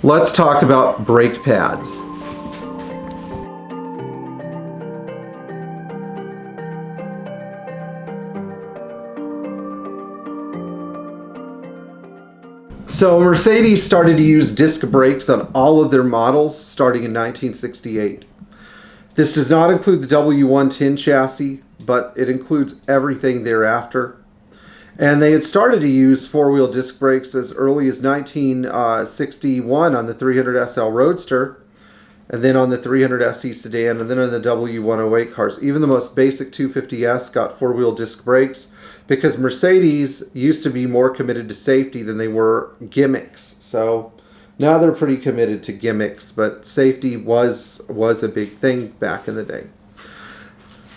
Let's talk about brake pads. So Mercedes started to use disc brakes on all of their models starting in 1968. This does not include the W110 chassis, but it includes everything thereafter. And they had started to use four-wheel disc brakes as early as 1961 on the 300 SL Roadster, and then on the 300 SE sedan, and then on the W108 cars. Even the most basic 250S got four-wheel disc brakes because Mercedes used to be more committed to safety than they were gimmicks. So now they're pretty committed to gimmicks, but safety was a big thing back in the day.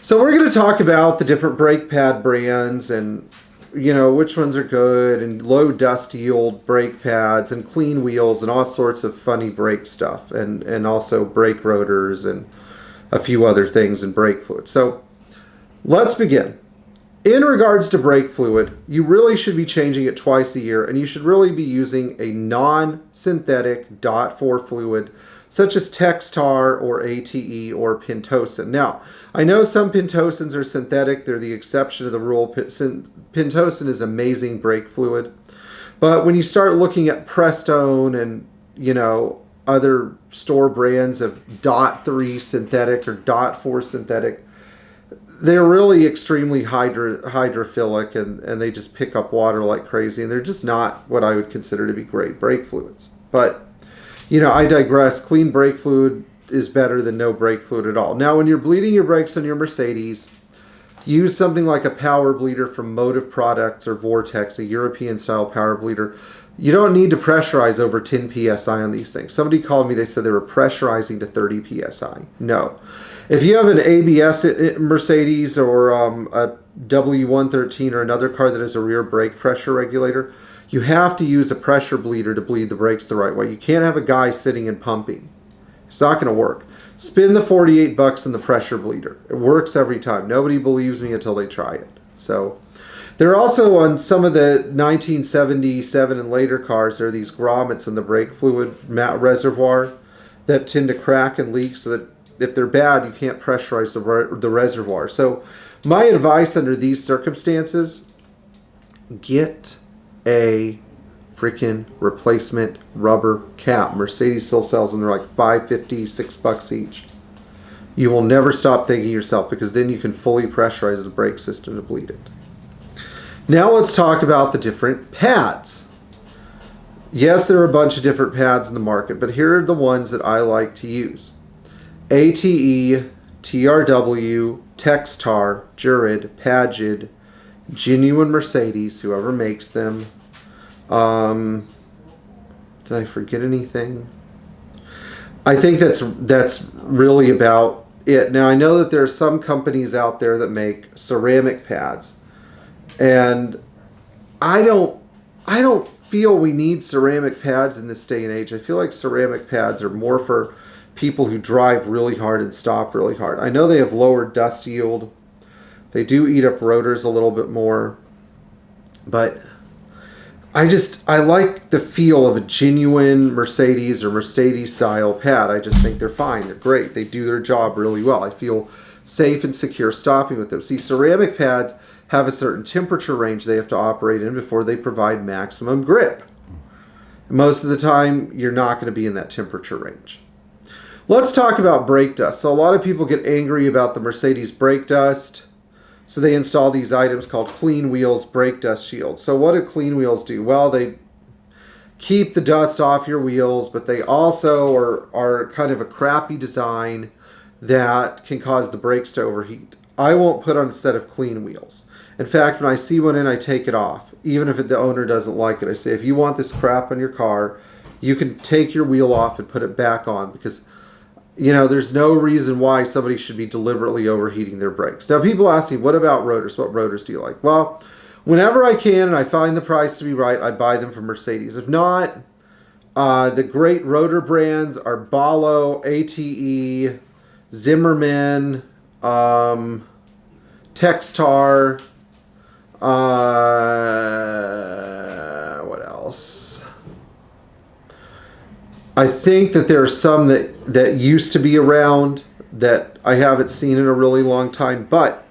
So we're going to talk about the different brake pad brands and which ones are good, and low dust yield brake pads and clean wheels and all sorts of funny brake stuff, and also brake rotors and a few other things and brake fluid. So let's begin. In regards to brake fluid, you really should be changing it twice a year, and you should really be using a non-synthetic .4 fluid such as Textar or ATE or Pentosan. Now, I know some Pentosans are synthetic. They're the exception to the rule. Pentosan is amazing brake fluid. But when you start looking at Prestone and, other store brands of .3 synthetic or .4 synthetic, they're really extremely hydrophilic, and they just pick up water like crazy, and they're just not what I would consider to be great brake fluids. But I digress. Clean brake fluid is better than no brake fluid at all. Now, when you're bleeding your brakes on your Mercedes, use something like a power bleeder from Motive Products or Vortex, a European-style power bleeder. You don't need to pressurize over 10 psi on these things. Somebody called me, they said they were pressurizing to 30 psi. No. If you have an ABS Mercedes or a W113 or another car that has a rear brake pressure regulator, you have to use a pressure bleeder to bleed the brakes the right way. You can't have a guy sitting and pumping. It's not going to work. Spend the 48 bucks on the pressure bleeder. It works every time. Nobody believes me until they try it. So there are also, on some of the 1977 and later cars, there are these grommets in the brake fluid reservoir that tend to crack and leak, so that if they're bad, you can't pressurize the reservoir. So my advice under these circumstances, get a freaking replacement rubber cap. Mercedes still sells them. They're like $5.50, $6 each. You will never stop thanking yourself, because then you can fully pressurize the brake system to bleed it. Now let's talk about the different pads. Yes, there are a bunch of different pads in the market, but here are the ones that I like to use. ATE, TRW, Textar, Jurid, Pagid, Genuine Mercedes, whoever makes them. Did I forget anything? I think that's really about it. Now, I know that there are some companies out there that make ceramic pads, and I don't feel we need ceramic pads in this day and age. I feel like ceramic pads are more for people who drive really hard and stop really hard. I know they have lower dust yield. They do eat up rotors a little bit more, but I like the feel of a genuine Mercedes or Mercedes style pad. I just think they're fine. They're great. They do their job really well. I feel safe and secure stopping with them. See, ceramic pads have a certain temperature range they have to operate in before they provide maximum grip. Most of the time, you're not going to be in that temperature range. Let's talk about brake dust. So a lot of people get angry about the Mercedes brake dust. So they install these items called Clean Wheels brake dust shields. So what do Clean Wheels do? Well, they keep the dust off your wheels, but they also are kind of a crappy design that can cause the brakes to overheat. I won't put on a set of Clean Wheels. In fact, when I see one in, I take it off. Even if the owner doesn't like it, I say, if you want this crap on your car, you can take your wheel off and put it back on, because there's no reason why somebody should be deliberately overheating their brakes. Now, people ask me, what about rotors? What rotors do you like? Well, whenever I can and I find the price to be right, I buy them from Mercedes. If not, the great rotor brands are Balo, ATE, Zimmerman, Textar, what else? I think that there are some that used to be around that I haven't seen in a really long time. But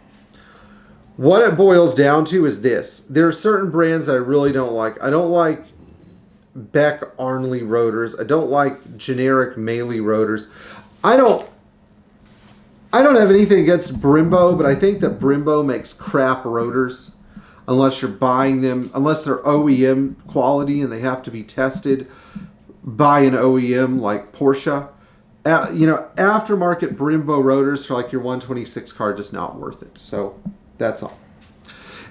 what it boils down to is this. There are certain brands that I really don't like. I don't like Beck Arnley rotors. I don't like generic Mealy rotors. I don't have anything against Brembo, but I think that Brembo makes crap rotors unless you're buying them, unless they're OEM quality and they have to be tested by an OEM like Porsche. You know, aftermarket Brembo rotors for like your 126 car, just not worth it. So that's all.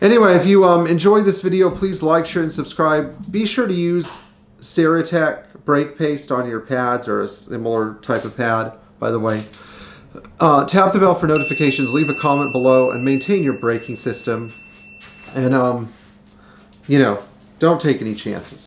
Anyway, if you enjoyed this video, please like, share, and subscribe. Be sure to use Ceratec brake paste on your pads, or a similar type of pad, by the way. Tap the bell for notifications, leave a comment below, and maintain your braking system. And, you know, don't take any chances.